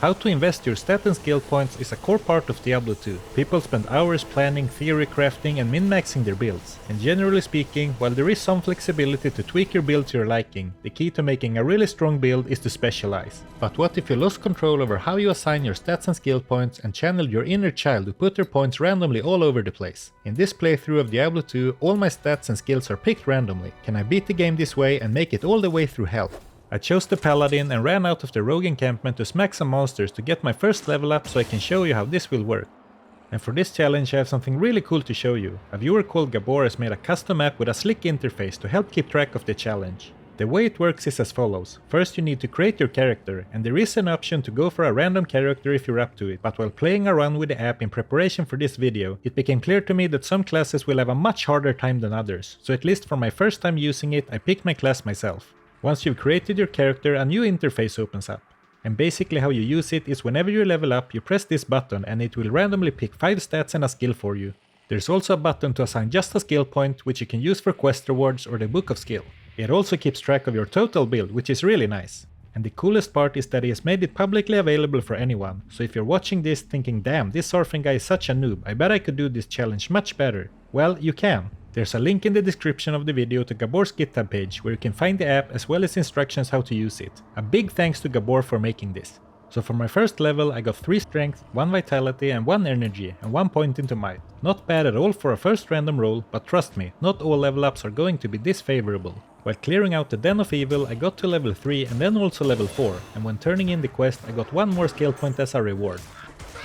How to invest your stat and skill points is a core part of Diablo 2. People spend hours planning, theory crafting and min-maxing their builds. And generally speaking, while there is some flexibility to tweak your build to your liking, the key to making a really strong build is to specialize. But what if you lost control over how you assign your stats and skill points and channeled your inner child to put their points randomly all over the place? In this playthrough of Diablo 2, all my stats and skills are picked randomly. Can I beat the game this way and make it all the way through health? I chose the Paladin and ran out of the rogue encampment to smack some monsters to get my first level up so I can show you how this will work. And for this challenge I have something really cool to show you. A viewer called Gabor has made a custom map with a slick interface to help keep track of the challenge. The way it works is as follows. First you need to create your character, and there is an option to go for a random character if you're up to it, but while playing around with the app in preparation for this video, it became clear to me that some classes will have a much harder time than others, so at least for my first time using it I picked my class myself. Once you've created your character, a new interface opens up. And basically how you use it is whenever you level up, you press this button and it will randomly pick 5 stats and a skill for you. There's also a button to assign just a skill point, which you can use for quest rewards or the book of skill. It also keeps track of your total build, which is really nice. And the coolest part is that he has made it publicly available for anyone, so if you're watching this thinking damn, this surfing guy is such a noob, I bet I could do this challenge much better. Well, you can. There's a link in the description of the video to Gabor's GitHub page where you can find the app as well as instructions how to use it. A big thanks to Gabor for making this. So for my first level I got 3 strength, 1 vitality and 1 energy and 1 point into might. Not bad at all for a first random roll, but trust me, not all level ups are going to be this favorable. While clearing out the Den of Evil I got to level 3 and then also level 4, and when turning in the quest I got 1 more skill point as a reward.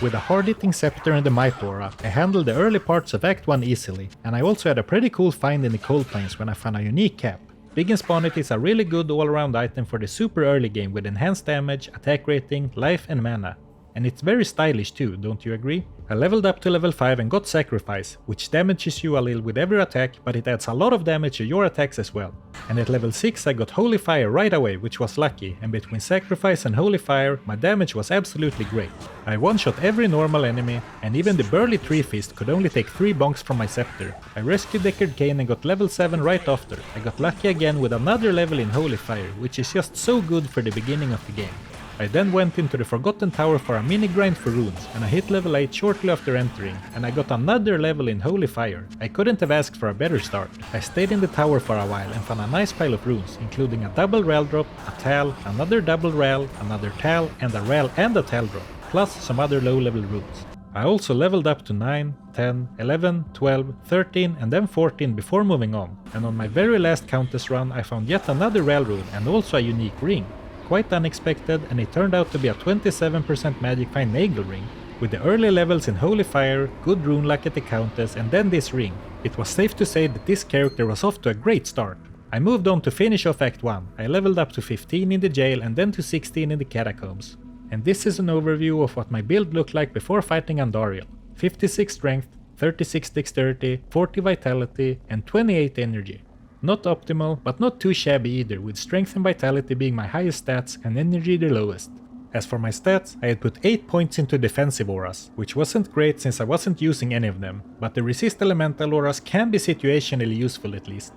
With a hard-hitting scepter and the might aura, I handled the early parts of Act 1 easily, and I also had a pretty cool find in the cold plains when I found a unique cap. Big and Spawn It is a really good all-around item for the super early game with enhanced damage, attack rating, life and mana. And it's very stylish too, don't you agree? I leveled up to level 5 and got Sacrifice, which damages you a little with every attack, but it adds a lot of damage to your attacks as well. And at level 6 I got Holy Fire right away, which was lucky, and between Sacrifice and Holy Fire my damage was absolutely great. I one-shot every normal enemy, and even the burly Tree Fist could only take 3 bonks from my scepter. I rescued Deckard Cain and got level 7 right after. I got lucky again with another level in Holy Fire, which is just so good for the beginning of the game. I then went into the Forgotten Tower for a mini grind for runes, and I hit level 8 shortly after entering, and I got another level in Holy Fire. I couldn't have asked for a better start. I stayed in the tower for a while and found a nice pile of runes, including a double Ral drop, a Tal, another double Ral, another Tal, and a Ral and a Tal drop, plus some other low level runes. I also leveled up to 9, 10, 11, 12, 13 and then 14 before moving on, and on my very last Countess run I found yet another Ral rune and also a unique ring. Quite unexpected, and it turned out to be a 27% magic find Nagel ring. With the early levels in Holy Fire, good rune luck at the Countess and then this ring, it was safe to say that this character was off to a great start. I moved on to finish off Act 1, I leveled up to 15 in the jail and then to 16 in the catacombs. And this is an overview of what my build looked like before fighting Andariel. 56 strength, 36 dexterity, 40 vitality and 28 energy. Not optimal, but not too shabby either, with strength and vitality being my highest stats and energy the lowest. As for my stats, I had put 8 points into defensive auras, which wasn't great since I wasn't using any of them, but the resist elemental auras can be situationally useful at least.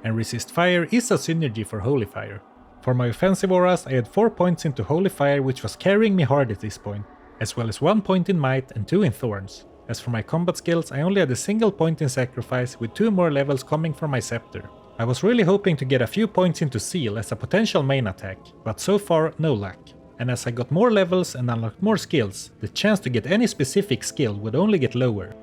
And resist fire is a synergy for Holy Fire. For my offensive auras I had 4 points into Holy Fire, which was carrying me hard at this point, as well as 1 point in Might and 2 in Thorns. As for my combat skills I only had a single point in Sacrifice, with 2 more levels coming from my Scepter. I was really hoping to get a few points into Seal as a potential main attack, but so far no luck. And as I got more levels and unlocked more skills, the chance to get any specific skill would only get lower.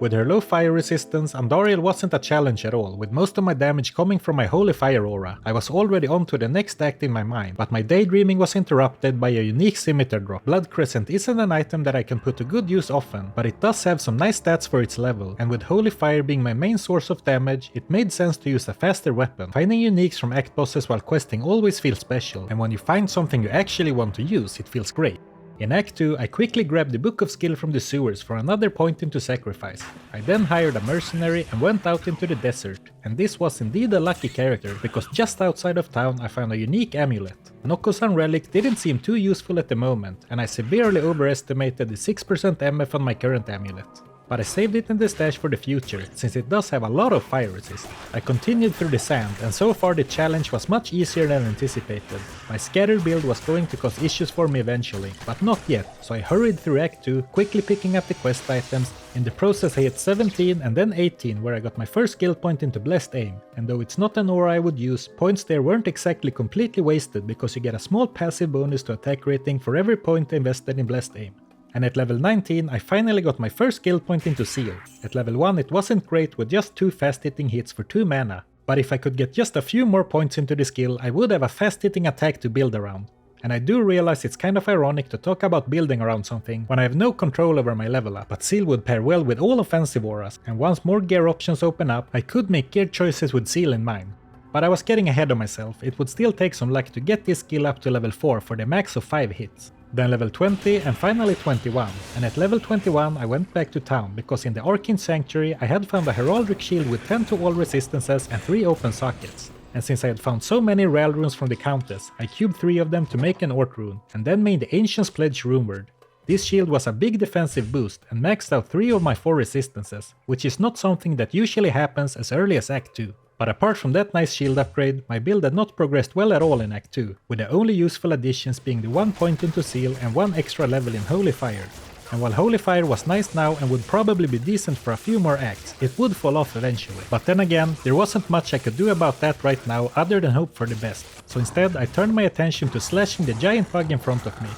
With her low fire resistance, Andariel wasn't a challenge at all, with most of my damage coming from my Holy Fire aura. I was already on to the next act in my mind, but my daydreaming was interrupted by a unique scimitar drop. Blood Crescent isn't an item that I can put to good use often, but it does have some nice stats for its level, and with Holy Fire being my main source of damage, it made sense to use a faster weapon. Finding uniques from act bosses while questing always feels special, and when you find something you actually want to use, it feels great. In Act 2, I quickly grabbed the Book of Skill from the sewers for another point into Sacrifice. I then hired a mercenary and went out into the desert, and this was indeed a lucky character, because just outside of town I found a unique amulet. Nokosan Relic didn't seem too useful at the moment, and I severely overestimated the 6% MF on my current amulet. but I saved it in the stash for the future, since it does have a lot of fire resist. I continued through the sand, and so far the challenge was much easier than anticipated. My scatter build was going to cause issues for me eventually, but not yet, so I hurried through Act 2, quickly picking up the quest items. In the process I hit 17 and then 18, where I got my first skill point into Blessed Aim, and though it's not an aura I would use, points there weren't exactly completely wasted because you get a small passive bonus to attack rating for every point invested in Blessed Aim. And at level 19 I finally got my first skill point into Seal. At level 1 it wasn't great with just 2 fast hitting hits for 2 mana, but if I could get just a few more points into the skill I would have a fast hitting attack to build around. And I do realize it's kind of ironic to talk about building around something when I have no control over my level up, but Seal would pair well with all offensive auras, and once more gear options open up I could make gear choices with Seal in mind. But I was getting ahead of myself, it would still take some luck to get this skill up to level 4 for the max of 5 hits. Then level 20 and finally 21, and at level 21 I went back to town because in the Arcane Sanctuary I had found a heraldic shield with 10 to all resistances and 3 open sockets. And since I had found so many Ral runes from the Countess, I cubed 3 of them to make an Ort rune, and then made the Ancient's Pledge runeward. This shield was a big defensive boost and maxed out 3 of my 4 resistances, which is not something that usually happens as early as Act 2. But apart from that nice shield upgrade, my build had not progressed well at all in Act 2, with the only useful additions being the 1 point into Seal and 1 extra level in Holy Fire. And while Holy Fire was nice now and would probably be decent for a few more acts, it would fall off eventually. But then again, there wasn't much I could do about that right now other than hope for the best. So instead I turned my attention to slashing the giant bug in front of me.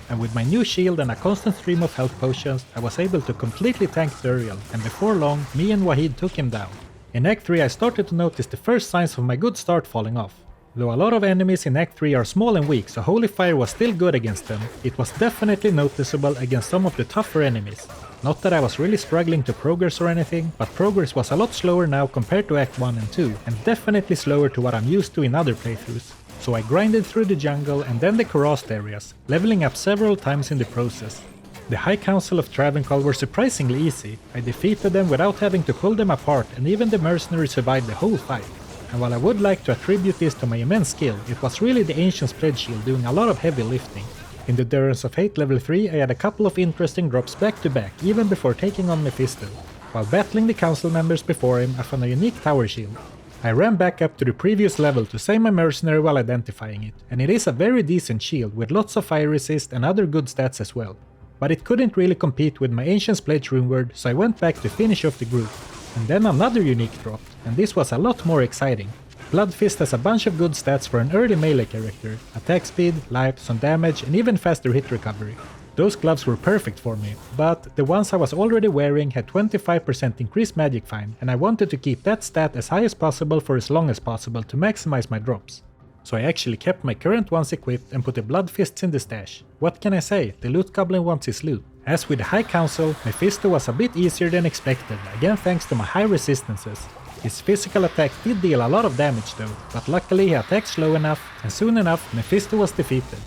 And with my new shield and a constant stream of health potions, I was able to completely tank Duriel, and before long, me and Wahid took him down. In Act 3 I started to notice the first signs of my good start falling off. Though a lot of enemies in Act 3 are small and weak, so Holy Fire was still good against them, it was definitely noticeable against some of the tougher enemies. Not that I was really struggling to progress or anything, but progress was a lot slower now compared to Act 1 and 2, and definitely slower to what I'm used to in other playthroughs. So I grinded through the jungle and then the Kurast areas, leveling up several times in the process. The High Council of Travancore were surprisingly easy. I defeated them without having to pull them apart, and even the mercenaries survived the whole fight. And while I would like to attribute this to my immense skill, it was really the Ancient's Pledge shield doing a lot of heavy lifting. In the Durance of Hate level 3 I had a couple of interesting drops back to back, even before taking on Mephisto. While battling the council members before him, I found a unique tower shield. I ran back up to the previous level to save my mercenary while identifying it, and it is a very decent shield with lots of fire resist and other good stats as well. But it couldn't really compete with my Ancient's Pledge runeward, so I went back to finish off the group. And then another unique drop, and this was a lot more exciting. Bloodfist has a bunch of good stats for an early melee character: attack speed, life, some damage, and even faster hit recovery. Those gloves were perfect for me, but the ones I was already wearing had 25% increased magic find, and I wanted to keep that stat as high as possible for as long as possible to maximize my drops. So I actually kept my current ones equipped and put the Bloodfists in the stash. What can I say, the loot goblin wants his loot. As with the High Council, Mephisto was a bit easier than expected, again thanks to my high resistances. His physical attack did deal a lot of damage though, but luckily he attacked slow enough, and soon enough Mephisto was defeated.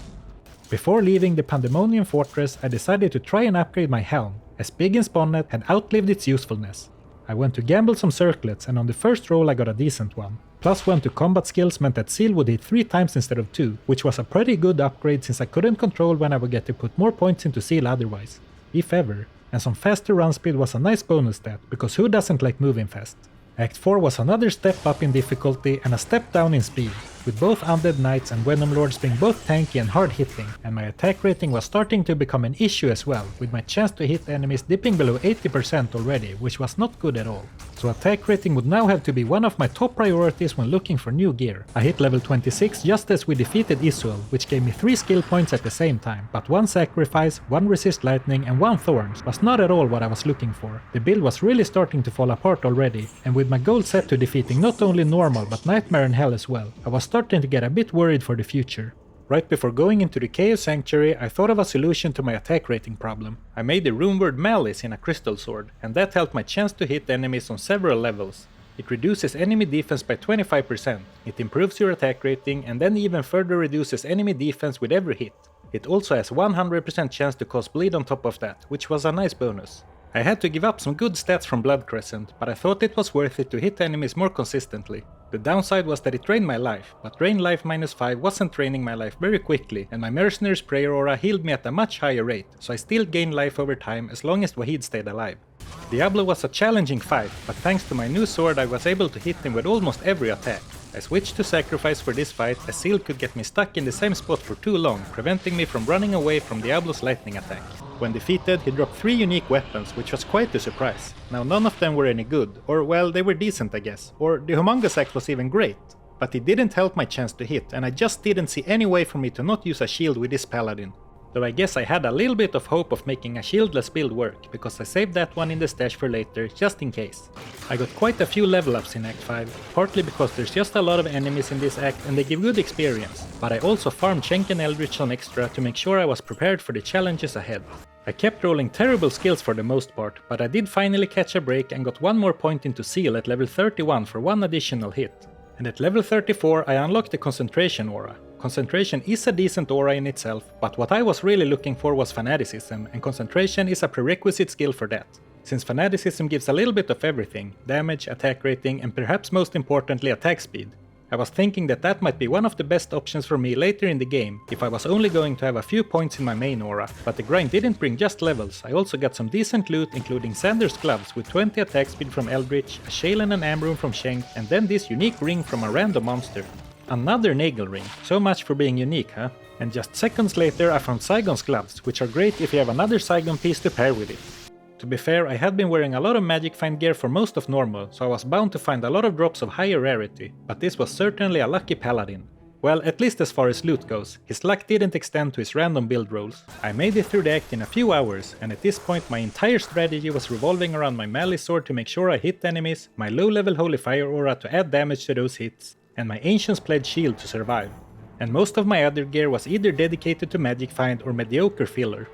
Before leaving the Pandemonium Fortress, I decided to try and upgrade my helm, as Biggin's bonnet had outlived its usefulness. I went to gamble some circlets, and on the first roll I got a decent one. +1 to combat skills meant that Seal would hit 3 times instead of 2, which was a pretty good upgrade since I couldn't control when I would get to put more points into Seal otherwise, if ever. And some faster run speed was a nice bonus stat, because who doesn't like moving fast? Act 4 was another step up in difficulty and a step down in speed, with both Undead Knights and Venom Lords being both tanky and hard hitting, and my attack rating was starting to become an issue as well, with my chance to hit enemies dipping below 80% already, which was not good at all. So attack rating would now have to be one of my top priorities when looking for new gear. I hit level 26 just as we defeated Isuel, which gave me 3 skill points at the same time, but 1 sacrifice, 1 resist lightning and 1 thorns was not at all what I was looking for. The build was really starting to fall apart already, and with my goal set to defeating not only normal but Nightmare and Hell as well, I was starting to get a bit worried for the future. Right before going into the Chaos Sanctuary, I thought of a solution to my attack rating problem. I made the runeward Malice in a crystal sword, and that helped my chance to hit enemies on several levels. It reduces enemy defense by 25%, it improves your attack rating, and then even further reduces enemy defense with every hit. It also has 100% chance to cause bleed on top of that, which was a nice bonus. I had to give up some good stats from Blood Crescent, but I thought it was worth it to hit enemies more consistently. The downside was that it drained my life, but drain life -5 wasn't draining my life very quickly, and my Mercenary's Prayer aura healed me at a much higher rate, so I still gained life over time as long as Wahid stayed alive. Diablo was a challenging fight, but thanks to my new sword I was able to hit him with almost every attack. I switched to sacrifice for this fight as Seal could get me stuck in the same spot for too long, preventing me from running away from Diablo's lightning attack. When defeated, he dropped 3 unique weapons, which was quite a surprise. Now none of them were any good, or well, they were decent I guess, or the Humongous Axe was even great. But it didn't help my chance to hit, and I just didn't see any way for me to not use a shield with this paladin. Though I guess I had a little bit of hope of making a shieldless build work, because I saved that one in the stash for later, just in case. I got quite a few level ups in Act 5, partly because there's just a lot of enemies in this act and they give good experience, but I also farmed Shenk and Eldritch some extra to make sure I was prepared for the challenges ahead. I kept rolling terrible skills for the most part, but I did finally catch a break and got one more point into Seal at level 31 for one additional hit. And at level 34 I unlocked the Concentration aura. Concentration is a decent aura in itself, but what I was really looking for was Fanaticism, and Concentration is a prerequisite skill for that. Since Fanaticism gives a little bit of everything, damage, attack rating, and perhaps most importantly attack speed. I was thinking that might be one of the best options for me later in the game, if I was only going to have a few points in my main aura, but the grind didn't bring just levels. I also got some decent loot, including Xander's gloves with 20 attack speed from Eldritch, a Shale and an Amroom from Shenk, and then this unique ring from a random monster. Another Nagel ring, so much for being unique, huh? And just seconds later I found Saigon's gloves, which are great if you have another Saigon piece to pair with it. To be fair, I had been wearing a lot of Magic Find gear for most of normal, so I was bound to find a lot of drops of higher rarity, but this was certainly a lucky paladin. Well, at least as far as loot goes, his luck didn't extend to his random build rolls. I made it through the act in a few hours, and at this point my entire strategy was revolving around my melee sword to make sure I hit enemies, my low level Holy Fire aura to add damage to those hits, and my Ancient's Pledge shield to survive. And most of my other gear was either dedicated to Magic Find or mediocre filler.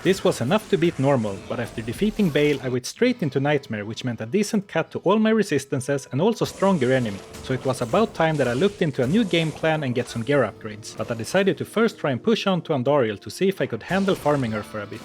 This was enough to beat normal, but after defeating Bale I went straight into Nightmare, which meant a decent cut to all my resistances and also stronger enemy, so it was about time that I looked into a new game plan and get some gear upgrades, but I decided to first try and push on to Andariel to see if I could handle farming her for a bit.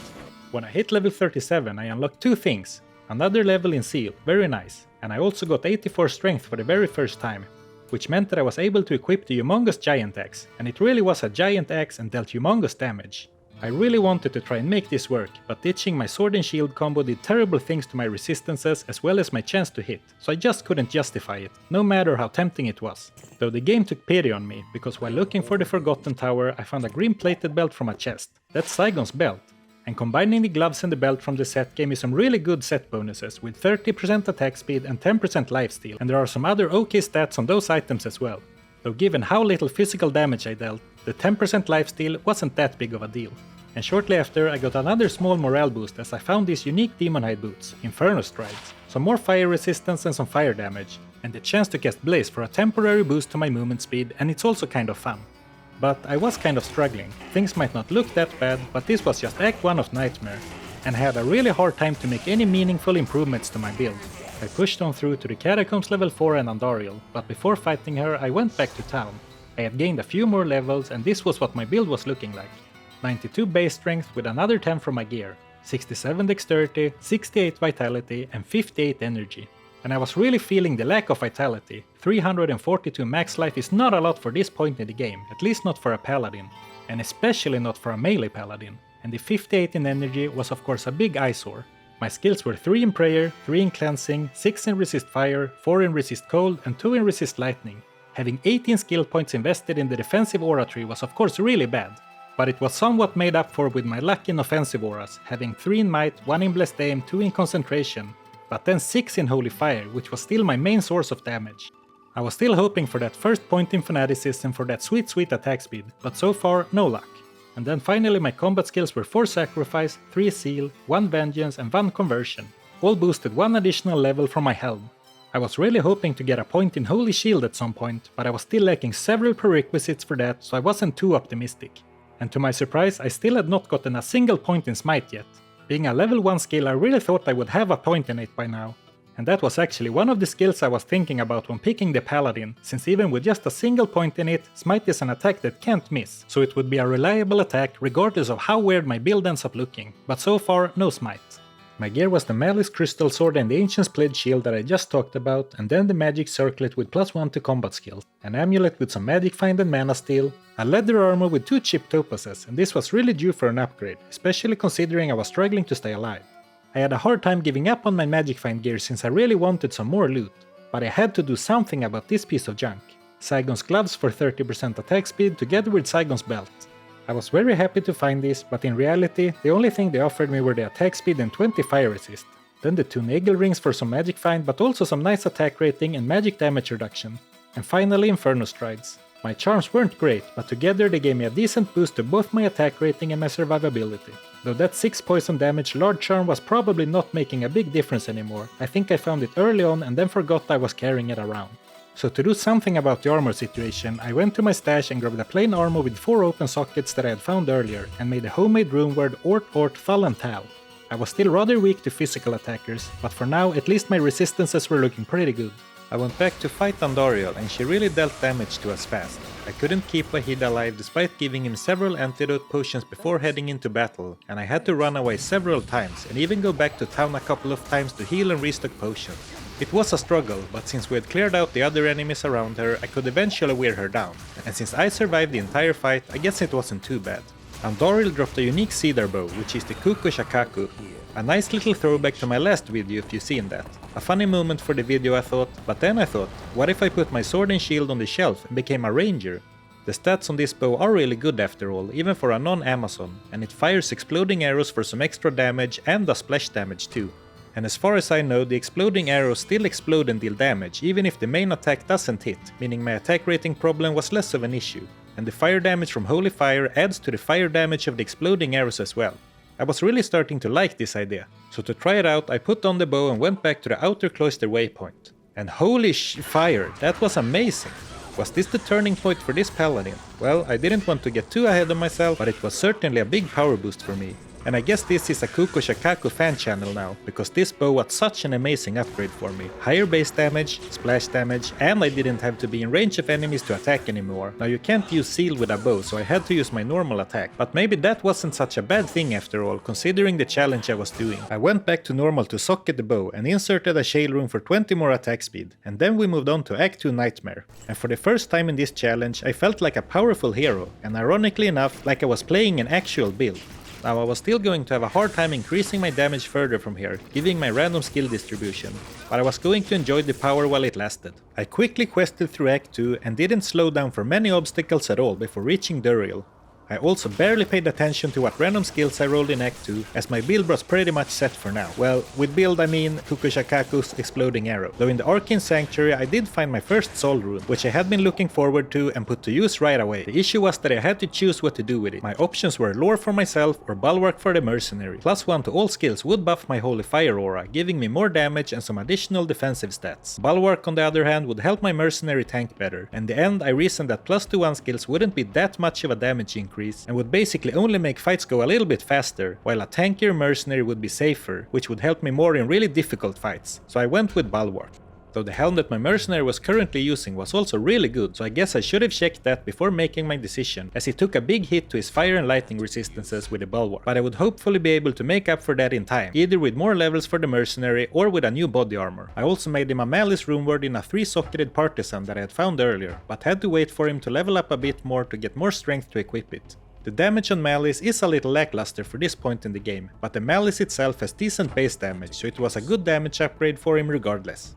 When I hit level 37 I unlocked 2 things, another level in Seal, very nice, and I also got 84 strength for the very first time, which meant that I was able to equip the Humongous Giant Axe, and it really was a giant axe and dealt humongous damage. I really wanted to try and make this work, but ditching my sword and shield combo did terrible things to my resistances as well as my chance to hit, so I just couldn't justify it, no matter how tempting it was. Though the game took pity on me, because while looking for the Forgotten Tower I found a green plated belt from a chest. That's Saigon's belt. And combining the gloves and the belt from the set gave me some really good set bonuses, with 30% attack speed and 10% lifesteal, and there are some other okay stats on those items as well. Though given how little physical damage I dealt, the 10% lifesteal wasn't that big of a deal. And shortly after I got another small morale boost as I found these unique Demonhide boots, Inferno Strides, some more fire resistance and some fire damage, and the chance to cast Blaze for a temporary boost to my movement speed, and it's also kind of fun. But I was kind of struggling. Things might not look that bad, but this was just Act 1 of Nightmare, and I had a really hard time to make any meaningful improvements to my build. I pushed on through to the Catacombs level 4 and Andariel, but before fighting her I went back to town. I had gained a few more levels and this was what my build was looking like. 92 base strength with another 10 from my gear, 67 dexterity, 68 vitality and 58 energy. And I was really feeling the lack of vitality. 342 max life is not a lot for this point in the game, at least not for a paladin, and especially not for a melee paladin. And the 58 in energy was of course a big eyesore. My skills were 3 in prayer, 3 in cleansing, 6 in resist fire, 4 in resist cold and 2 in resist lightning. Having 18 skill points invested in the defensive aura tree was of course really bad, but it was somewhat made up for with my luck in offensive auras, having 3 in might, 1 in blessed aim, 2 in concentration, but then 6 in holy fire, which was still my main source of damage. I was still hoping for that first point in fanaticism for that sweet attack speed, but so far no luck. And then finally my combat skills were 4 sacrifice, 3 seal, 1 vengeance and 1 conversion, all boosted 1 additional level from my helm. I was really hoping to get a point in holy shield at some point, but I was still lacking several prerequisites for that, so I wasn't too optimistic. And to my surprise I still had not gotten a single point in smite yet. Being a level 1 skill I really thought I would have a point in it by now. And that was actually one of the skills I was thinking about when picking the paladin, since even with just a single point in it, smite is an attack that can't miss, so it would be a reliable attack regardless of how weird my build ends up looking, but so far no smite. My gear was the Malice Crystal Sword and the Ancient's Pledge Shield that I just talked about, and then the Magic Circlet with +1 to combat skills, an amulet with some Magic Find and Mana Steel, a leather armor with 2 chipped topazes, and this was really due for an upgrade, especially considering I was struggling to stay alive. I had a hard time giving up on my Magic Find gear since I really wanted some more loot, but I had to do something about this piece of junk. Saigon's gloves for 30% attack speed together with Saigon's belt. I was very happy to find this, but in reality, the only thing they offered me were the attack speed and 20 fire resist. Then the 2 Nagel rings for some magic find, but also some nice attack rating and magic damage reduction. And finally Inferno Strides. My charms weren't great, but together they gave me a decent boost to both my attack rating and my survivability. Though that 6 poison damage large charm was probably not making a big difference anymore, I think I found it early on and then forgot I was carrying it around. So to do something about the armor situation, I went to my stash and grabbed a plain armor with 4 open sockets that I had found earlier, and made a homemade rune word Ort Ort Thal and Tal. I was still rather weak to physical attackers, but for now at least my resistances were looking pretty good. I went back to fight Andariel and she really dealt damage to us fast. I couldn't keep Wahid alive despite giving him several antidote potions before heading into battle, and I had to run away several times and even go back to town a couple of times to heal and restock potions. It was a struggle, but since we had cleared out the other enemies around her, I could eventually wear her down, and since I survived the entire fight, I guess it wasn't too bad. Andariel dropped a unique cedar bow, which is the Kuko Shakaku. A nice little throwback to my last video if you've seen that. A funny moment for the video I thought, but then I thought, what if I put my sword and shield on the shelf and became a ranger? The stats on this bow are really good after all, even for a non-Amazon, and it fires exploding arrows for some extra damage and does splash damage too. And as far as I know, the exploding arrows still explode and deal damage, even if the main attack doesn't hit, meaning my attack rating problem was less of an issue. And the fire damage from Holy Fire adds to the fire damage of the exploding arrows as well. I was really starting to like this idea, so to try it out I put on the bow and went back to the outer cloister waypoint. And holy fire, that was amazing! Was this the turning point for this paladin? Well, I didn't want to get too ahead of myself, but it was certainly a big power boost for me. And I guess this is a Kuko Shakaku fan channel now, because this bow was such an amazing upgrade for me. Higher base damage, splash damage, and I didn't have to be in range of enemies to attack anymore. Now you can't use seal with a bow, so I had to use my normal attack. But maybe that wasn't such a bad thing after all, considering the challenge I was doing. I went back to normal to socket the bow and inserted a shale rune for 20 more attack speed. And then we moved on to Act 2 Nightmare. And for the first time in this challenge, I felt like a powerful hero, and ironically enough, like I was playing an actual build. Now I was still going to have a hard time increasing my damage further from here, giving my random skill distribution, but I was going to enjoy the power while it lasted. I quickly quested through Act 2 and didn't slow down for many obstacles at all before reaching Duriel. I also barely paid attention to what random skills I rolled in Act 2, as my build was pretty much set for now. Well, with build I mean Kuko Shakaku's exploding arrow. Though in the Arcane Sanctuary I did find my first soul rune, which I had been looking forward to and put to use right away. The issue was that I had to choose what to do with it. My options were lore for myself or bulwark for the mercenary. +1 to all skills would buff my holy fire aura, giving me more damage and some additional defensive stats. Bulwark on the other hand would help my mercenary tank better. In the end I reasoned that +2 to 1 skills wouldn't be that much of a damage increase and would basically only make fights go a little bit faster, while a tankier mercenary would be safer, which would help me more in really difficult fights, so I went with Bulwark. Though the helm that my mercenary was currently using was also really good, so I guess I should have checked that before making my decision, as he took a big hit to his fire and lightning resistances with the Bulwark, but I would hopefully be able to make up for that in time, either with more levels for the mercenary or with a new body armor. I also made him a Malice rune word in a 3-socketed partisan that I had found earlier, but had to wait for him to level up a bit more to get more strength to equip it. The damage on Malice is a little lackluster for this point in the game, but the Malice itself has decent base damage, so it was a good damage upgrade for him regardless.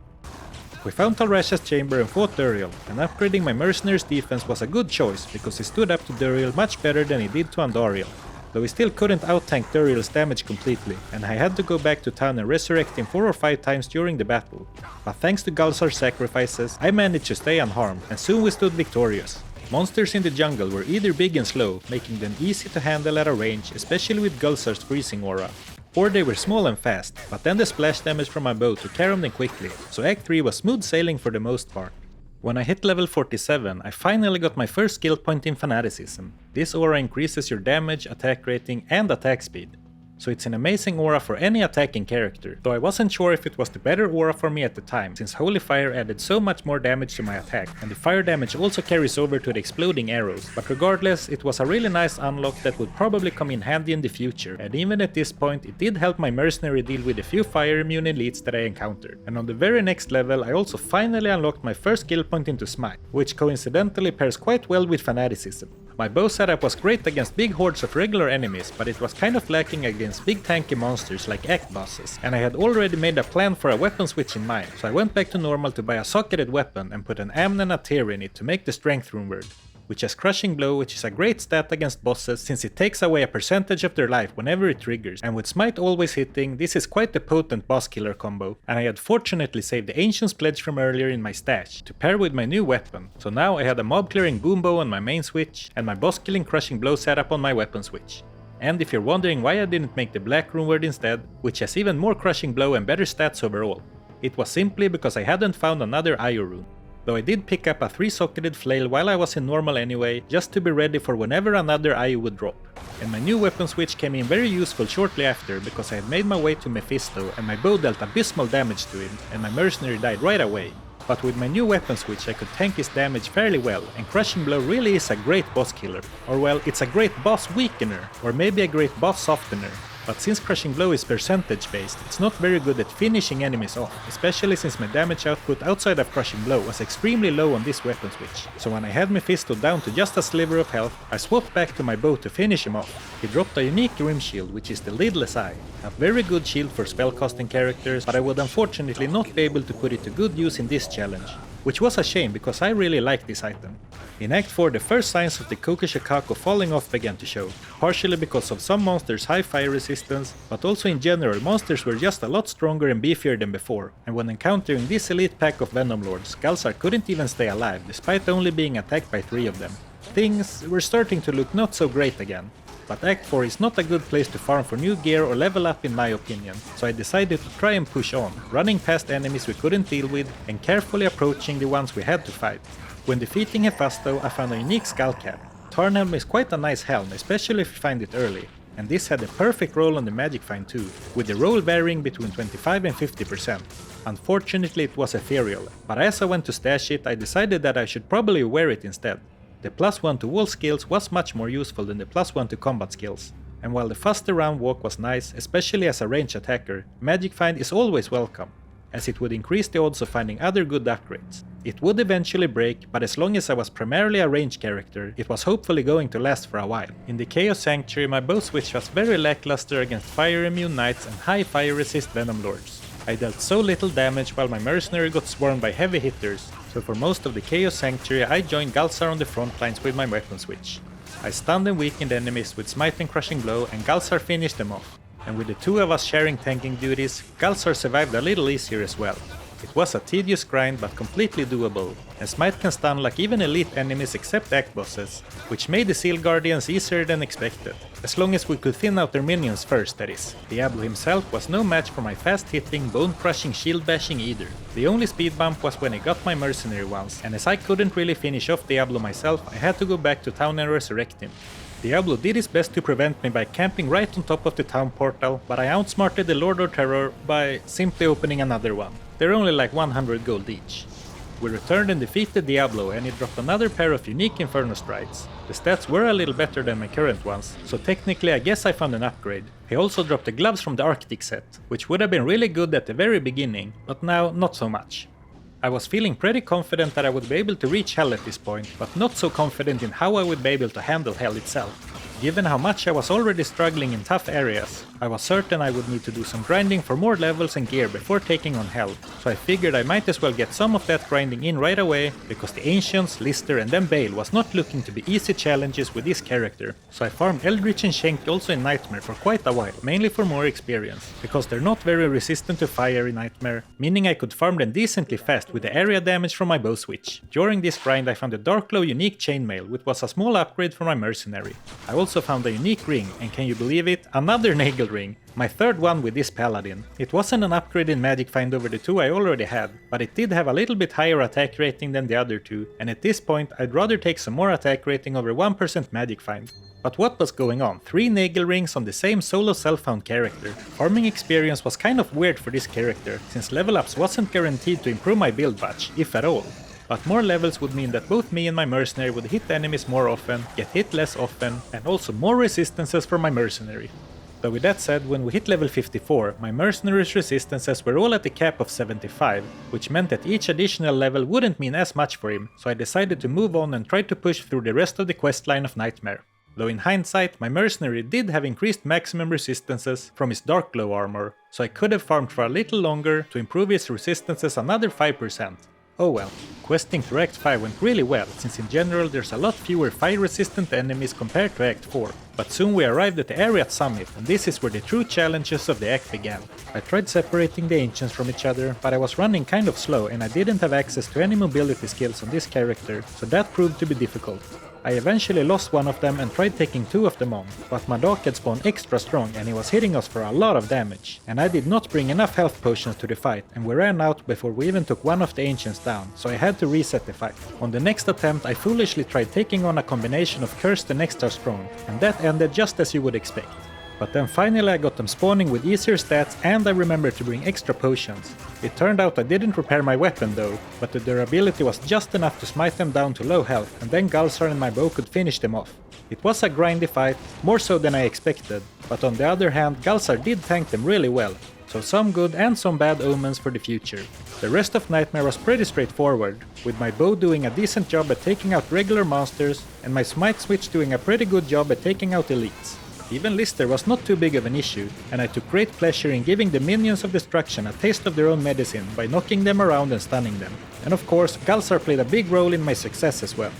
We found Talrasha's chamber and fought Duriel, and upgrading my mercenary's defense was a good choice because he stood up to Duriel much better than he did to Andariel. Though he still couldn't out-tank Duriel's damage completely, and I had to go back to town and resurrect him 4 or 5 times during the battle. But thanks to Gulsar's sacrifices, I managed to stay unharmed, and soon we stood victorious. Monsters in the jungle were either big and slow, making them easy to handle at a range, especially with Gulsar's freezing aura, or they were small and fast, but then the splash damage from my bow took care of them quickly, so Act 3 was smooth sailing for the most part. When I hit level 47, I finally got my first skill point in Fanaticism. This aura increases your damage, attack rating, and attack speed. So it's an amazing aura for any attacking character, though I wasn't sure if it was the better aura for me at the time, since Holy Fire added so much more damage to my attack, and the fire damage also carries over to the exploding arrows, but regardless, it was a really nice unlock that would probably come in handy in the future, and even at this point it did help my mercenary deal with a few fire immune elites that I encountered. And on the very next level I also finally unlocked my first skill point into Smite, which coincidentally pairs quite well with Fanaticism. My bow setup was great against big hordes of regular enemies, but it was kind of lacking against big tanky monsters like act bosses, and I had already made a plan for a weapon switch in mind, so I went back to normal to buy a socketed weapon and put an amn and a tear in it to make the strength rune word, which has Crushing Blow, which is a great stat against bosses since it takes away a percentage of their life whenever it triggers, and with Smite always hitting, this is quite a potent boss killer combo, and I had fortunately saved the Ancient's Pledge from earlier in my stash to pair with my new weapon, so now I had a mob clearing boom bow on my main switch and my boss killing Crushing Blow setup on my weapon switch. And if you're wondering why I didn't make the black rune word instead, which has even more Crushing Blow and better stats overall, it was simply because I hadn't found another IO rune. Though I did pick up a 3-socketed flail while I was in normal anyway, just to be ready for whenever another IO would drop. And my new weapon switch came in very useful shortly after because I had made my way to Mephisto and my bow dealt abysmal damage to him and my mercenary died right away. But with my new weapon switch I could tank his damage fairly well, and Crushing Blow really is a great boss killer. Or well, it's a great boss weakener, or maybe a great boss softener. But since Crushing Blow is percentage based, it's not very good at finishing enemies off, especially since my damage output outside of Crushing Blow was extremely low on this weapon switch. So when I had Mephisto down to just a sliver of health, I swapped back to my bow to finish him off. He dropped a unique Grim Shield, which is the Lidless Eye, a very good shield for spellcasting characters, but I would unfortunately not be able to put it to good use in this challenge, which was a shame because I really like this item. In Act 4 the first signs of the Kokushikako falling off began to show, partially because of some monsters' high fire resistance, but also in general monsters were just a lot stronger and beefier than before, and when encountering this elite pack of Venom Lords, Galzar couldn't even stay alive despite only being attacked by 3 of them. Things were starting to look not so great again. But Act 4 is not a good place to farm for new gear or level up in my opinion, so I decided to try and push on, running past enemies we couldn't deal with and carefully approaching the ones we had to fight. When defeating Hephasto, I found a unique skull cap. Tarnhelm is quite a nice helm, especially if you find it early, and this had a perfect roll on the Magic Find too, with the roll varying between 25 and 50%. Unfortunately it was ethereal, but as I went to stash it I decided that I should probably wear it instead. The +1 to wall skills was much more useful than the +1 to combat skills, and while the fast around walk was nice, especially as a range attacker, Magic Find is always welcome, as it would increase the odds of finding other good upgrades. It would eventually break, but as long as I was primarily a range character, it was hopefully going to last for a while. In the Chaos Sanctuary my bow switch was very lackluster against fire immune knights and high fire resist Venom Lords. I dealt so little damage while my mercenary got swarmed by heavy hitters, so for most of the Chaos Sanctuary I joined Galzar on the front lines with my weapon switch. I stunned and weakened enemies with Smite and Crushing Blow and Galzar finished them off. And with the 2 of us sharing tanking duties, Galzar survived a little easier as well. It was a tedious grind but completely doable, and Smite can stun like even elite enemies except act bosses, which made the Seal Guardians easier than expected. As long as we could thin out their minions first, that is. Diablo himself was no match for my fast hitting, bone crushing shield bashing either. The only speed bump was when I got my mercenary once, and as I couldn't really finish off Diablo myself, I had to go back to town and resurrect him. Diablo did his best to prevent me by camping right on top of the town portal, but I outsmarted the Lord of Terror by simply opening another one. They're only like 100 gold each. We returned and defeated Diablo and he dropped another pair of unique Inferno Strides. The stats were a little better than my current ones, so technically I guess I found an upgrade. He also dropped the gloves from the Arctic set, which would have been really good at the very beginning, but now not so much. I was feeling pretty confident that I would be able to reach Hell at this point, but not so confident in how I would be able to handle Hell itself. Given how much I was already struggling in tough areas, I was certain I would need to do some grinding for more levels and gear before taking on Hell, so I figured I might as well get some of that grinding in right away, because the Ancients, Lister and then Bale was not looking to be easy challenges with this character, so I farmed Eldritch and Shank also in Nightmare for quite a while, mainly for more experience, because they're not very resistant to fire in Nightmare, meaning I could farm them decently fast with the area damage from my bow switch. During this grind I found a Darkglow unique chainmail, which was a small upgrade for my mercenary. I also found a unique ring, and can you believe it? Another Nagel ring! My third one with this paladin. It wasn't an upgrade in Magic Find over the 2 I already had, but it did have a little bit higher attack rating than the other 2, and at this point I'd rather take some more attack rating over 1% Magic Find. But what was going on? 3 Nagel rings on the same solo self-found character. Farming experience was kind of weird for this character, since level ups wasn't guaranteed to improve my build much, if at all. But more levels would mean that both me and my mercenary would hit enemies more often, get hit less often, and also more resistances for my mercenary. Though with that said, when we hit level 54, my mercenaries' resistances were all at the cap of 75, which meant that each additional level wouldn't mean as much for him, so I decided to move on and try to push through the rest of the questline of Nightmare. Though in hindsight, my mercenary did have increased maximum resistances from his Dark Glow armor, so I could have farmed for a little longer to improve his resistances another 5%. Oh well. Questing through Act 5 went really well, since in general there's a lot fewer fire-resistant enemies compared to Act 4. But soon we arrived at the area summit, and this is where the true challenges of the act began. I tried separating the ancients from each other, but I was running kind of slow and I didn't have access to any mobility skills on this character, so that proved to be difficult. I eventually lost one of them and tried taking two of them on, but Madak had spawned extra strong and he was hitting us for a lot of damage. And I did not bring enough health potions to the fight, and we ran out before we even took one of the ancients down, so I had to reset the fight. On the next attempt I foolishly tried taking on a combination of cursed and extra strong, and that ended just as you would expect. But then finally I got them spawning with easier stats and I remembered to bring extra potions. It turned out I didn't repair my weapon though, but the durability was just enough to smite them down to low health, and then Galsar and my bow could finish them off. It was a grindy fight, more so than I expected, but on the other hand Galsar did tank them really well, so some good and some bad omens for the future. The rest of Nightmare was pretty straightforward, with my bow doing a decent job at taking out regular monsters and my smite switch doing a pretty good job at taking out elites. Even Lister was not too big of an issue, and I took great pleasure in giving the minions of destruction a taste of their own medicine by knocking them around and stunning them. And of course, Galsar played a big role in my success as well.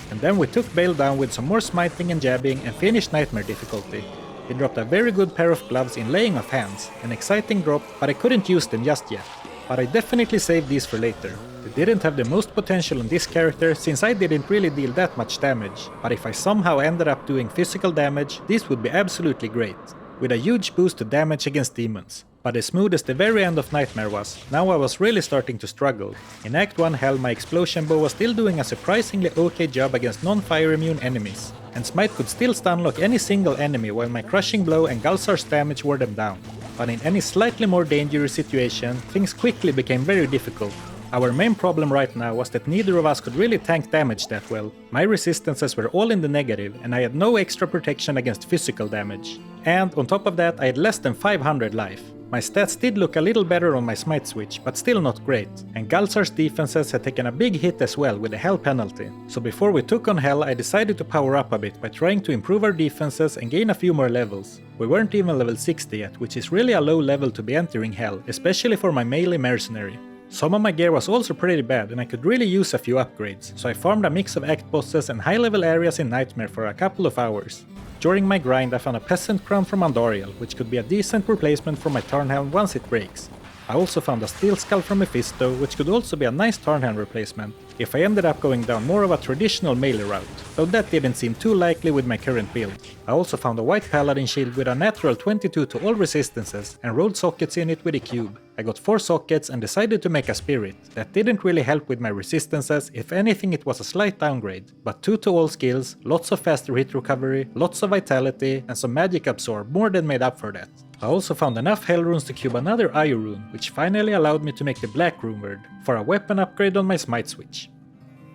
And then we took Bale down with some more smiting and jabbing and finished Nightmare difficulty. He dropped a very good pair of gloves in Laying of Hands, an exciting drop, but I couldn't use them just yet. But I definitely saved these for later. They didn't have the most potential on this character since I didn't really deal that much damage, but if I somehow ended up doing physical damage, this would be absolutely great, with a huge boost to damage against demons. But as smooth as the very end of Nightmare was, now I was really starting to struggle. In Act 1 Hell my explosion bow was still doing a surprisingly okay job against non-fire immune enemies, and Smite could still stunlock any single enemy while my crushing blow and Galsar's damage wore them down. But in any slightly more dangerous situation, things quickly became very difficult. Our main problem right now was that neither of us could really tank damage that well. My resistances were all in the negative and I had no extra protection against physical damage. And on top of that I had less than 500 life. My stats did look a little better on my smite switch, but still not great, and Galsar's defenses had taken a big hit as well with the Hell penalty. So before we took on Hell I decided to power up a bit by trying to improve our defenses and gain a few more levels. We weren't even level 60 yet, which is really a low level to be entering Hell, especially for my melee mercenary. Some of my gear was also pretty bad and I could really use a few upgrades, so I farmed a mix of act bosses and high level areas in Nightmare for a couple of hours. During my grind I found a Peasant Crown from Andariel, which could be a decent replacement for my Tarnhelm once it breaks. I also found a Steel Skull from Mephisto, which could also be a nice Tarnhelm replacement, if I ended up going down more of a traditional melee route, though that didn't seem too likely with my current build. I also found a White Paladin shield with a natural 22 to all resistances and rolled sockets in it with a cube. I got 4 sockets and decided to make a spirit. That didn't really help with my resistances, if anything it was a slight downgrade, but 2 to all skills, lots of faster hit recovery, lots of vitality and some magic absorb more than made up for that. I also found enough Hell runes to cube another Ayu rune, which finally allowed me to make the Black Rune Word, for a weapon upgrade on my smite switch.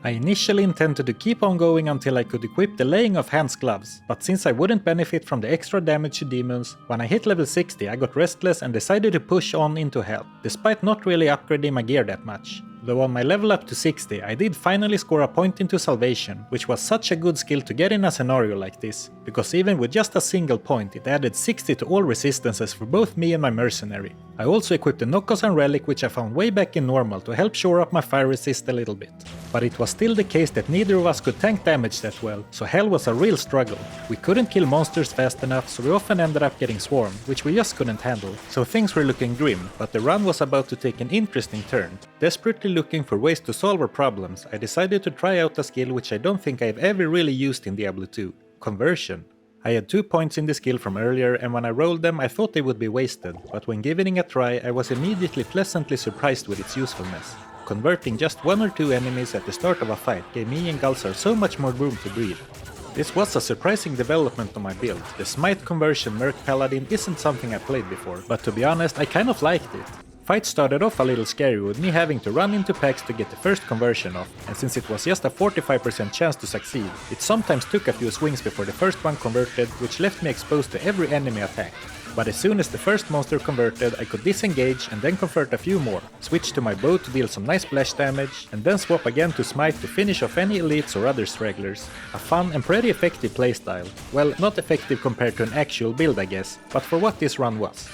I initially intended to keep on going until I could equip the Laying of Hands gloves, but since I wouldn't benefit from the extra damage to demons, when I hit level 60 I got restless and decided to push on into Hell, despite not really upgrading my gear that much. Though on my level up to 60 I did finally score a point into Salvation, which was such a good skill to get in a scenario like this, because even with just a single point it added 60 to all resistances for both me and my mercenary. I also equipped the Nokosan relic, which I found way back in normal to help shore up my fire resist a little bit. But it was still the case that neither of us could tank damage that well, so Hell was a real struggle. We couldn't kill monsters fast enough, so we often ended up getting swarmed, which we just couldn't handle. So things were looking grim, but the run was about to take an interesting turn. Desperately looking for ways to solve our problems, I decided to try out a skill which I don't think I've ever really used in Diablo 2. Conversion. I had 2 points in the skill from earlier, and when I rolled them I thought they would be wasted, but when giving it a try I was immediately pleasantly surprised with its usefulness. Converting just 1 or 2 enemies at the start of a fight gave me and Galsar so much more room to breathe. This was a surprising development on my build. The Smite conversion Merc Paladin isn't something I played before, but to be honest I kind of liked it. Fight started off a little scary with me having to run into packs to get the first conversion off, and since it was just a 45% chance to succeed, it sometimes took a few swings before the first one converted, which left me exposed to every enemy attack. But as soon as the first monster converted, I could disengage and then convert a few more, switch to my bow to deal some nice splash damage, and then swap again to smite to finish off any elites or other stragglers. A fun and pretty effective playstyle. Well, not effective compared to an actual build I guess, but for what this run was.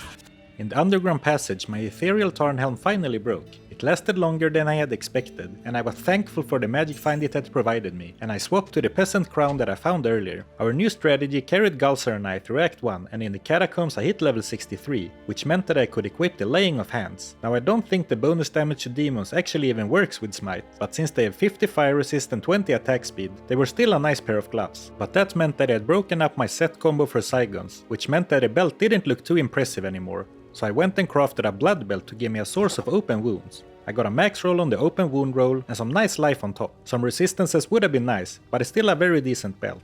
In the underground passage, my ethereal Tarnhelm finally broke. It lasted longer than I had expected, and I was thankful for the magic find it had provided me, and I swapped to the peasant crown that I found earlier. Our new strategy carried Galsar and I through Act 1, and in the catacombs I hit level 63, which meant that I could equip the laying of hands. Now I don't think the bonus damage to demons actually even works with smite, but since they have 50 fire resist and 20 attack speed, they were still a nice pair of gloves. But that meant that I had broken up my set combo for Saigons, which meant that the belt didn't look too impressive anymore. So I went and crafted a blood belt to give me a source of open wounds. I got a max roll on the open wound roll and some nice life on top. Some resistances would have been nice, but it's still a very decent belt.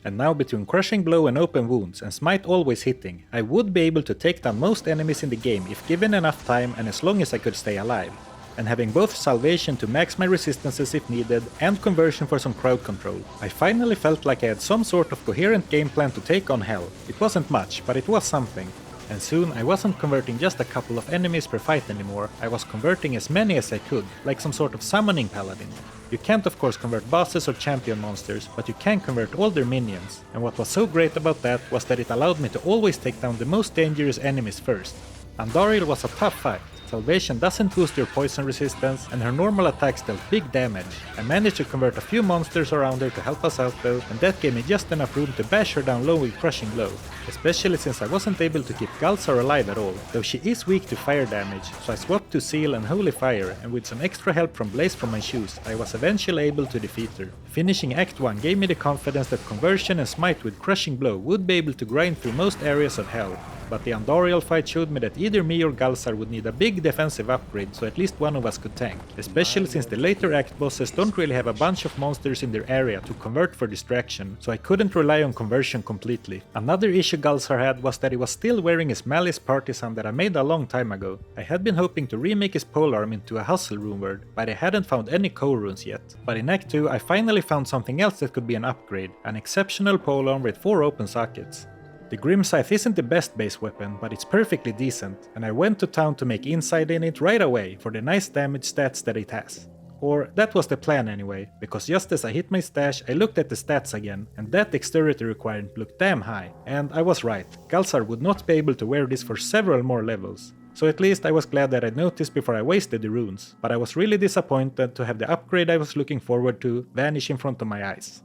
And now between crushing blow and open wounds and smite always hitting, I would be able to take down most enemies in the game if given enough time and as long as I could stay alive. And having both salvation to max my resistances if needed and conversion for some crowd control, I finally felt like I had some sort of coherent game plan to take on hell. It wasn't much, but it was something. And soon I wasn't converting just a couple of enemies per fight anymore, I was converting as many as I could, like some sort of summoning paladin. You can't of course convert bosses or champion monsters, but you can convert all their minions, and what was so great about that was that it allowed me to always take down the most dangerous enemies first. Andariel was a tough fight. Salvation doesn't boost your poison resistance, and her normal attacks dealt big damage. I managed to convert a few monsters around her to help us out though, and that gave me just enough room to bash her down low with crushing blow. Especially since I wasn't able to keep Galsar alive at all, though she is weak to fire damage, so I swapped to Seal and Holy Fire, and with some extra help from Blaze from my shoes, I was eventually able to defeat her. Finishing Act 1 gave me the confidence that conversion and smite with crushing blow would be able to grind through most areas of hell. But the Andariel fight showed me that either me or Galsar would need a big defensive upgrade so at least one of us could tank, especially since the later act bosses don't really have a bunch of monsters in their area to convert for distraction, so I couldn't rely on conversion completely. Another issue Galsar had was that he was still wearing his Malice partisan that I made a long time ago. I had been hoping to remake his polearm into a hustle rune word, but I hadn't found any core runes yet. But in Act 2 I finally found something else that could be an upgrade, an exceptional polearm with 4 open sockets. The Grim Scythe isn't the best base weapon, but it's perfectly decent, and I went to town to make insight in it right away for the nice damage stats that it has. Or that was the plan anyway, because just as I hit my stash I looked at the stats again, and that dexterity requirement looked damn high. And I was right, Galsar would not be able to wear this for several more levels. So at least I was glad that I noticed before I wasted the runes, but I was really disappointed to have the upgrade I was looking forward to vanish in front of my eyes.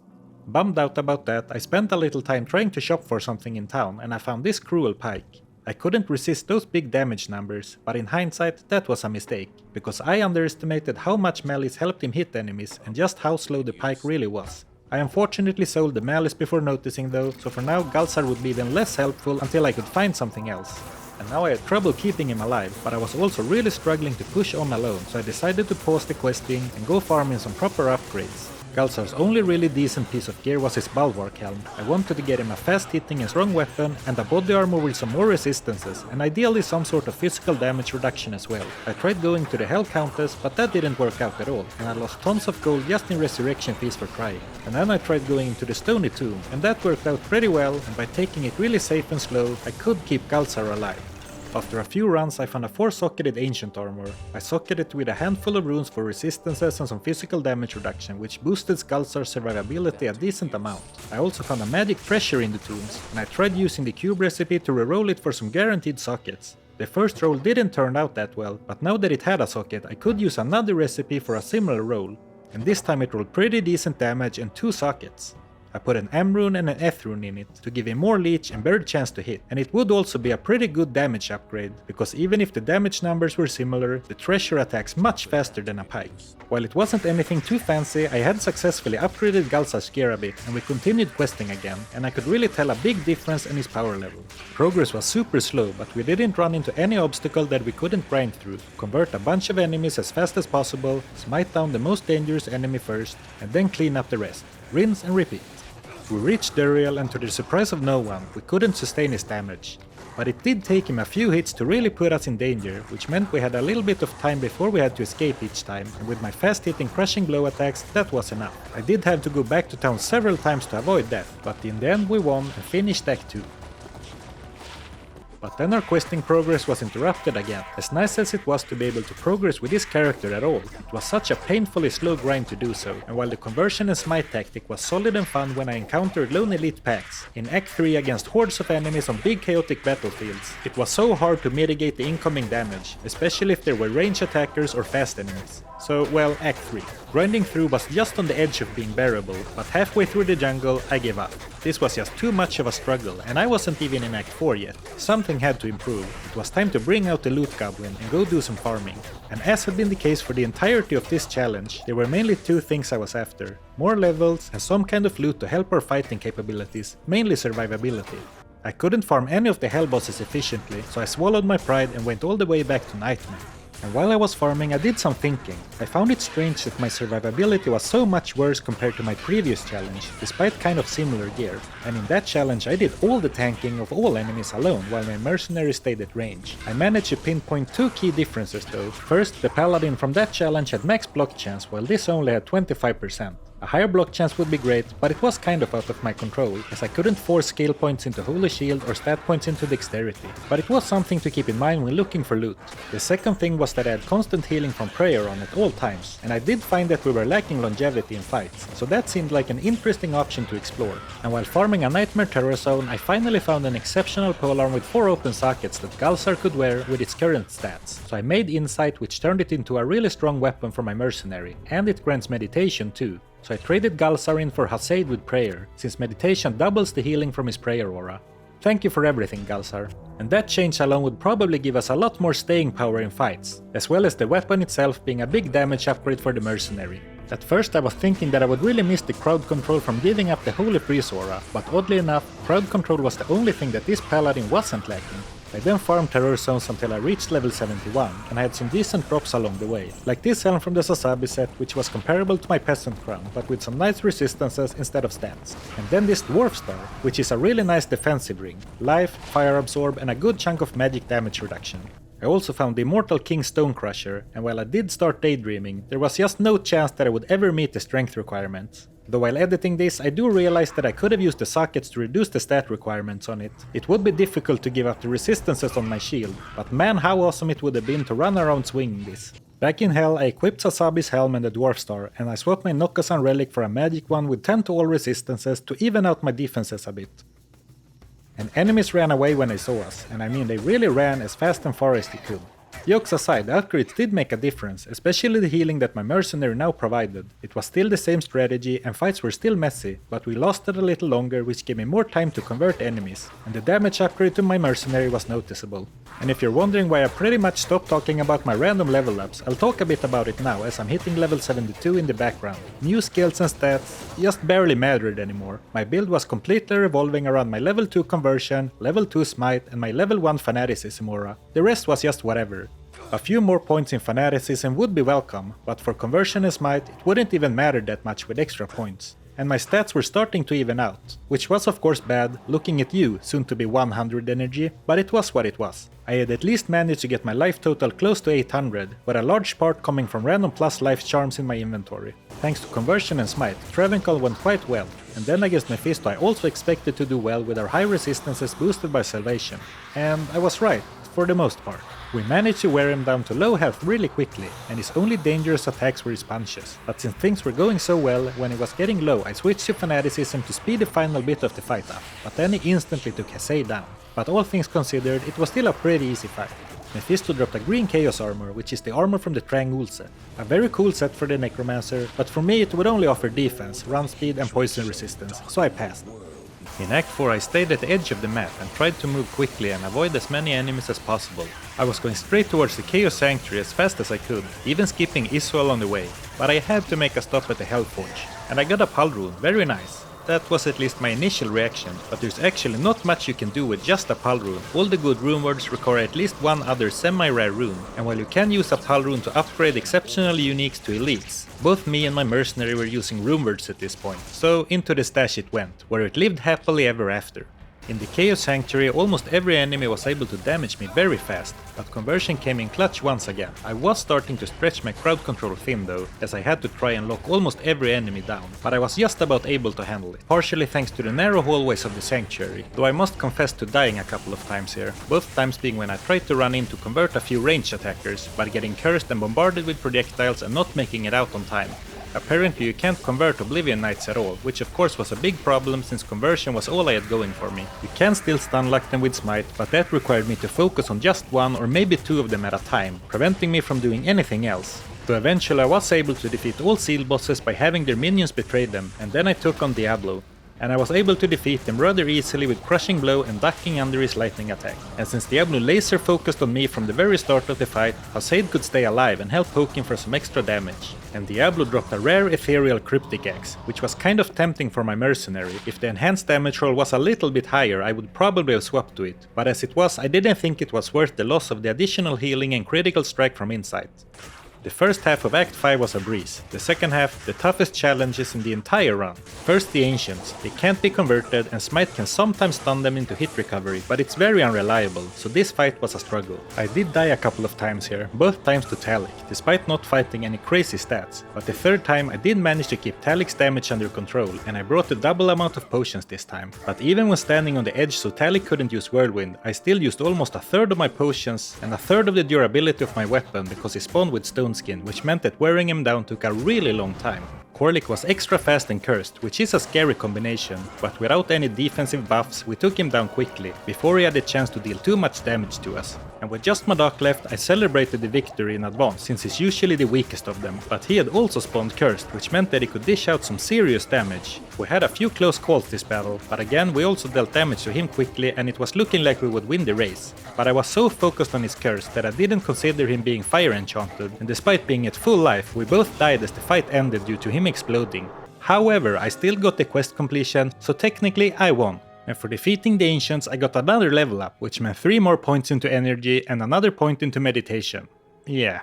Bummed out about that, I spent a little time trying to shop for something in town and I found this cruel pike. I couldn't resist those big damage numbers, but in hindsight that was a mistake, because I underestimated how much Malice helped him hit enemies and just how slow the pike really was. I unfortunately sold the Malice before noticing though, so for now Galsar would be even less helpful until I could find something else. And now I had trouble keeping him alive, but I was also really struggling to push on alone, so I decided to pause the questing and go farming some proper upgrades. Galsar's only really decent piece of gear was his Bulwark Helm. I wanted to get him a fast hitting and strong weapon and a body armor with some more resistances, and ideally some sort of physical damage reduction as well. I tried going to the Hell Countess, but that didn't work out at all, and I lost tons of gold just in resurrection fees for trying. And then I tried going into the Stony Tomb, and that worked out pretty well, and by taking it really safe and slow, I could keep Galsar alive. After a few runs I found a 4-socketed ancient armor. I socketed it with a handful of runes for resistances and some physical damage reduction, which boosted Galsar's survivability a decent amount. I also found a magic treasure in the tombs, and I tried using the cube recipe to reroll it for some guaranteed sockets. The first roll didn't turn out that well, but now that it had a socket I could use another recipe for a similar roll, and this time it rolled pretty decent damage and 2 sockets. I put an M rune and an F rune in it to give him more leech and better chance to hit, and it would also be a pretty good damage upgrade, because even if the damage numbers were similar, the treasure attacks much faster than a pike. While it wasn't anything too fancy, I had successfully upgraded Galsar's gear a bit, and we continued questing again, and I could really tell a big difference in his power level. Progress was super slow, but we didn't run into any obstacle that we couldn't grind through, convert a bunch of enemies as fast as possible, smite down the most dangerous enemy first, and then clean up the rest. Rinse and repeat. We reached Duriel, and to the surprise of no one, we couldn't sustain his damage. But it did take him a few hits to really put us in danger, which meant we had a little bit of time before we had to escape each time, and with my fast hitting crushing blow attacks that was enough. I did have to go back to town several times to avoid that, but in the end we won and finished Act 2. But then our questing progress was interrupted again. As nice as it was to be able to progress with this character at all, it was such a painfully slow grind to do so, and while the conversion and smite tactic was solid and fun when I encountered lone elite packs, in Act 3 against hordes of enemies on big chaotic battlefields, it was so hard to mitigate the incoming damage, especially if there were range attackers or fast enemies. So, well, Act 3. Grinding through was just on the edge of being bearable, but halfway through the jungle, I gave up. This was just too much of a struggle, and I wasn't even in Act 4 yet. Something had to improve. It was time to bring out the loot goblin and go do some farming. And as had been the case for the entirety of this challenge, there were mainly two things I was after. More levels and some kind of loot to help our fighting capabilities, mainly survivability. I couldn't farm any of the hell bosses efficiently, so I swallowed my pride and went all the way back to Nightmare. And while I was farming, I did some thinking. I found it strange that my survivability was so much worse compared to my previous challenge, despite kind of similar gear. And in that challenge I did all the tanking of all enemies alone, while my mercenary stayed at range. I managed to pinpoint two key differences though. First, the paladin from that challenge had max block chance, while this only had 25%. A higher block chance would be great, but it was kind of out of my control, as I couldn't force skill points into Holy Shield or stat points into Dexterity. But it was something to keep in mind when looking for loot. The second thing was that I had constant healing from prayer on at all times, and I did find that we were lacking longevity in fights, so that seemed like an interesting option to explore. And while farming a Nightmare Terror Zone, I finally found an exceptional polearm with 4 open sockets that Galsar could wear with its current stats. So I made Insight, which turned it into a really strong weapon for my mercenary, and it grants meditation too. So I traded Galsar in for Hasaid with prayer, since meditation doubles the healing from his prayer aura. Thank you for everything, Galsar. And that change alone would probably give us a lot more staying power in fights, as well as the weapon itself being a big damage upgrade for the mercenary. At first I was thinking that I would really miss the crowd control from giving up the Holy Freeze aura, but oddly enough, crowd control was the only thing that this paladin wasn't lacking. I then farmed terror zones until I reached level 71, and I had some decent drops along the way, like this helm from the Sasabi set, which was comparable to my peasant crown, but with some nice resistances instead of stats. And then this dwarf star, which is a really nice defensive ring, life, fire absorb, and a good chunk of magic damage reduction. I also found the immortal King Stonecrusher, and while I did start daydreaming, there was just no chance that I would ever meet the strength requirements. Though while editing this, I do realize that I could have used the sockets to reduce the stat requirements on it. It would be difficult to give up the resistances on my shield, but man how awesome it would have been to run around swinging this. Back in Hell, I equipped Sasabi's helm and the dwarf star, and I swapped my Nokkasan relic for a magic one with 10 to all resistances to even out my defenses a bit. And enemies ran away when they saw us, and I mean they really ran as fast and far as they could. Jokes aside, the upgrades did make a difference, especially the healing that my mercenary now provided. It was still the same strategy and fights were still messy, but we lasted a little longer, which gave me more time to convert enemies, and the damage upgrade to my mercenary was noticeable. And if you're wondering why I pretty much stopped talking about my random level ups, I'll talk a bit about it now as I'm hitting level 72 in the background. New skills and stats just barely mattered anymore. My build was completely revolving around my level 2 conversion, level 2 smite, and my level 1 fanaticism aura. The rest was just whatever. A few more points in fanaticism would be welcome, but for conversion and smite it wouldn't even matter that much with extra points. And my stats were starting to even out, which was of course bad, looking at you, soon to be 100 energy, but it was what it was. I had at least managed to get my life total close to 800, with a large part coming from random plus life charms in my inventory. Thanks to conversion and smite, Travancore went quite well, and then against Mephisto I also expected to do well with our high resistances boosted by salvation. And I was right, for the most part. We managed to wear him down to low health really quickly, and his only dangerous attacks were his punches. But since things were going so well, when he was getting low I switched to fanaticism to speed the final bit of the fight up, but then he instantly took Hasei down. But all things considered, it was still a pretty easy fight. Mephisto dropped a green Chaos armor, which is the armor from the Triangul set. A very cool set for the Necromancer, but for me it would only offer defense, run speed and poison resistance, so I passed. In Act 4 I stayed at the edge of the map and tried to move quickly and avoid as many enemies as possible. I was going straight towards the Chaos Sanctuary as fast as I could, even skipping Isuel on the way, but I had to make a stop at the Hellforge. And I got a Pal rune, very nice. That was at least my initial reaction, but there's actually not much you can do with just a Pal rune. All the good rune words require at least one other semi-rare rune, and while you can use a Pal rune to upgrade exceptional uniques to elites, both me and my mercenary were using rune words at this point, so into the stash it went, where it lived happily ever after. In the Chaos Sanctuary, almost every enemy was able to damage me very fast, but conversion came in clutch once again. I was starting to stretch my crowd control thin though, as I had to try and lock almost every enemy down, but I was just about able to handle it, partially thanks to the narrow hallways of the Sanctuary, though I must confess to dying a couple of times here, both times being when I tried to run in to convert a few ranged attackers, but getting cursed and bombarded with projectiles and not making it out on time. Apparently you can't convert Oblivion Knights at all, which of course was a big problem since conversion was all I had going for me. You can still stun lock them with Smite, but that required me to focus on just one or maybe two of them at a time, preventing me from doing anything else. So eventually I was able to defeat all seal bosses by having their minions betray them, and then I took on Diablo. And I was able to defeat him rather easily with Crushing Blow and ducking under his lightning attack. And since Diablo laser focused on me from the very start of the fight, Hussein could stay alive and help poke him for some extra damage. And Diablo dropped a rare ethereal cryptic axe, which was kind of tempting for my mercenary. If the enhanced damage roll was a little bit higher, I would probably have swapped to it, but as it was, I didn't think it was worth the loss of the additional healing and critical strike from Insight. The first half of Act 5 was a breeze, the second half the toughest challenges in the entire run. First the Ancients, they can't be converted and Smite can sometimes stun them into hit recovery, but it's very unreliable, so this fight was a struggle. I did die a couple of times here, both times to Talik, despite not fighting any crazy stats, but the third time I did manage to keep Talik's damage under control, and I brought the double amount of potions this time. But even when standing on the edge so Talik couldn't use Whirlwind, I still used almost a third of my potions and a third of the durability of my weapon because he spawned with Stone Skin, which meant that wearing him down took a really long time. Korlik was extra fast and cursed, which is a scary combination, but without any defensive buffs we took him down quickly, before he had the chance to deal too much damage to us. And with just Madak left I celebrated the victory in advance since he's usually the weakest of them, but he had also spawned cursed, which meant that he could dish out some serious damage. We had a few close calls this battle, but again we also dealt damage to him quickly and it was looking like we would win the race. But I was so focused on his curse that I didn't consider him being fire enchanted, and despite being at full life we both died as the fight ended due to him exploding. However, I still got the quest completion, so technically I won. And for defeating the Ancients I got another level up, which meant 3 more points into energy and another point into meditation. Yeah.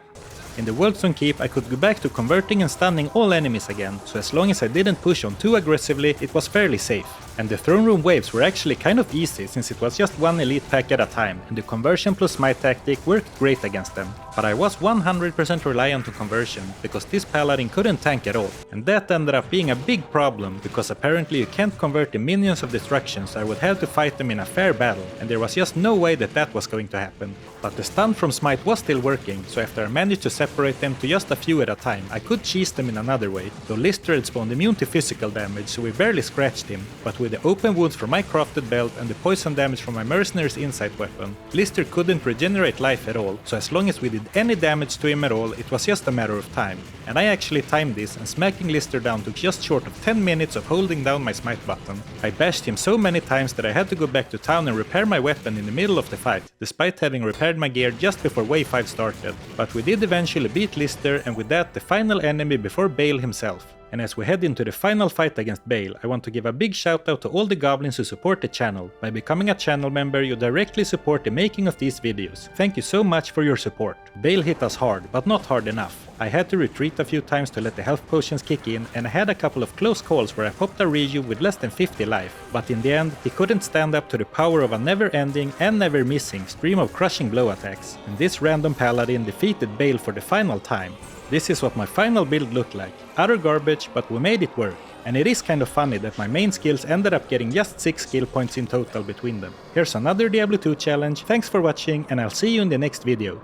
In the Worldstone Keep I could go back to converting and stunning all enemies again, so as long as I didn't push on too aggressively it was fairly safe. And the throne room waves were actually kind of easy since it was just one elite pack at a time, and the conversion plus smite tactic worked great against them. But I was 100% reliant on conversion, because this paladin couldn't tank at all, and that ended up being a big problem, because apparently you can't convert the minions of destruction, so I would have to fight them in a fair battle, and there was just no way that that was going to happen. But the stun from smite was still working, so after I managed to separate them to just a few at a time, I could cheese them in another way, though Lister had spawned immune to physical damage, so we barely scratched him, but with the open wounds from my crafted belt and the poison damage from my mercenary's insight weapon, Lister couldn't regenerate life at all, so as long as we did any damage to him at all, it was just a matter of time. And I actually timed this, and smacking Lister down took just short of 10 minutes of holding down my smite button. I bashed him so many times that I had to go back to town and repair my weapon in the middle of the fight, despite having repaired my gear just before wave 5 started. But we did eventually beat Lister, and with that the final enemy before Bale himself. And as we head into the final fight against Bale, I want to give a big shout out to all the goblins who support the channel. By becoming a channel member, you directly support the making of these videos. Thank you so much for your support. Bale hit us hard, but not hard enough. I had to retreat a few times to let the health potions kick in, and I had a couple of close calls where I popped a Ryu with less than 50 life. But in the end, he couldn't stand up to the power of a never-ending and never-missing stream of crushing blow attacks. And this random paladin defeated Bale for the final time. This is what my final build looked like. Utter garbage, but we made it work. And it is kind of funny that my main skills ended up getting just 6 skill points in total between them. Here's another Diablo 2 challenge, thanks for watching and I'll see you in the next video.